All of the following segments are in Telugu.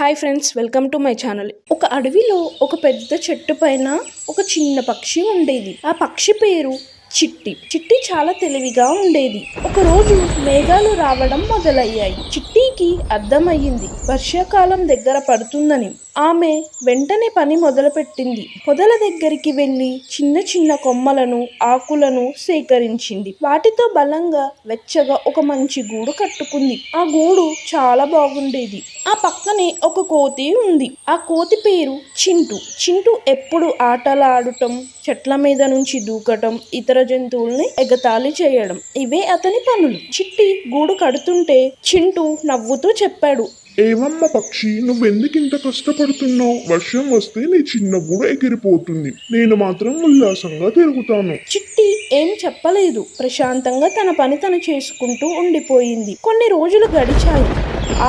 Hi friends, welcome to my channel. ఒక అడవిలో ఒక పెద్ద చెట్టు పైన ఒక చిన్న పక్షి ఉండేది. ఆ పక్షి పేరు చిట్టి. చిట్టి చాలా తెలివిగా ఉండేది. ఒకరోజు మేఘాలు రావడం మొదలయ్యాయి. చిట్టికి అర్థమయ్యింది వర్షాకాలం దగ్గర పడుతుందని. ఆమె వెంటనే పని మొదలుపెట్టింది. పొదల దగ్గరికి వెళ్ళి చిన్న చిన్న కొమ్మలను, ఆకులను సేకరించింది. వాటితో బలంగా వెచ్చగా ఒక మంచి గూడు కట్టుకుంది. ఆ గూడు చాలా బాగుండేది. ఆ పక్కనే ఒక కోతి ఉంది. ఆ కోతి పేరు చింటూ. చింటూ ఎప్పుడు ఆటలు ఆడటం, చెట్ల మీద నుంచి దూకటం, ఇతర జంతువుల్ని ఎగతాళి చేయడం, ఇవే అతని పనులు. చిట్టి గూడు కడుతుంటే చింటూ నవ్వుతూ చెప్పాడు, ఏమమ్మ పక్షి, నువ్వెందుకింత కష్టపడుతున్నావు? వర్షం వస్తే నీ చిన్న గూడు ఎగిరిపోతుంది, నేను మాత్రం ఉల్లాసంగా తిరుగుతాను. చిట్టి ఏం చెప్పలేదు. ప్రశాంతంగా తన పని తను చేసుకుంటూ ఉండిపోయింది. కొన్ని రోజులు గడిచాయి.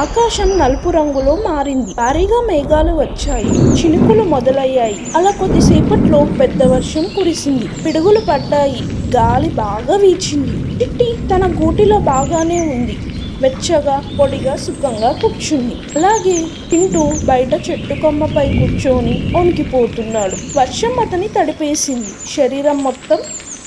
ఆకాశం నలుపు రంగులో మారింది. భారీగా మేఘాలు వచ్చాయి. చినుకులు మొదలయ్యాయి. అలా కొద్దిసేపట్లో పెద్ద వర్షం కురిసింది. పిడుగులు పడ్డాయి. గాలి బాగా వీచింది. చిట్టి తన గూటిలో బాగానే ఉంది. వెచ్చగా, పొడిగా, సుఖంగా కూర్చుంది. అలాగే చింటూ బయట చెట్టు కొమ్మపై కూర్చొని వణికిపోతున్నాడు. వర్షం అతని తడిపేసింది. శరీరం మొత్తం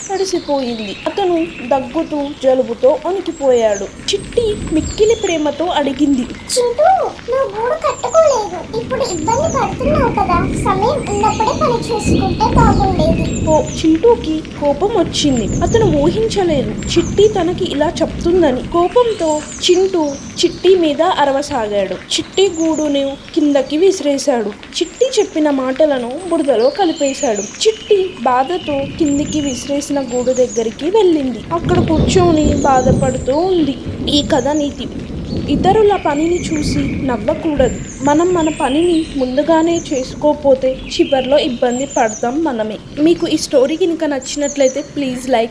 తడిసిపోయింది. అతను దగ్గుతూ జలుబుతో వణికిపోయాడు. చిట్టి మిక్కిలి ప్రేమతో అడిగింది, చింటూ, నువ్వు గూడు కట్టుకోలేదు, ఇప్పుడు ఇబ్బంది పడుతున్నావు కదా, సమయం ఉన్నప్పుడే పని చేసుకుంటే బాగుండేది. చింటూకి కోపం వచ్చింది. అతను ఊహించలేదు చిట్టి తనకి ఇలా చెప్తుందని. కోపంతో చింటూ చిట్టి మీద అరవసాగాడు. చిట్టి గూడును కిందకి విసిరేశాడు. చిట్టి చెప్పిన మాటలను బురదలో కలిపేశాడు. చిట్టి బాధతో కిందికి విసిరేసిన గూడు దగ్గరికి వెళ్ళింది. అక్కడ కూర్చొని బాధపడుతూ ఉంది. ఈ కథ నీతి: ఇతరుల పనిని చూసి నవ్వకూడదు. మనం మన పనిని ముందుగానే చేసుకోకపోతే చివర్లో ఇబ్బంది పడతాం మనమే. మీకు ఈ స్టోరీ కనుక నచ్చినట్లయితే ప్లీజ్ లైక్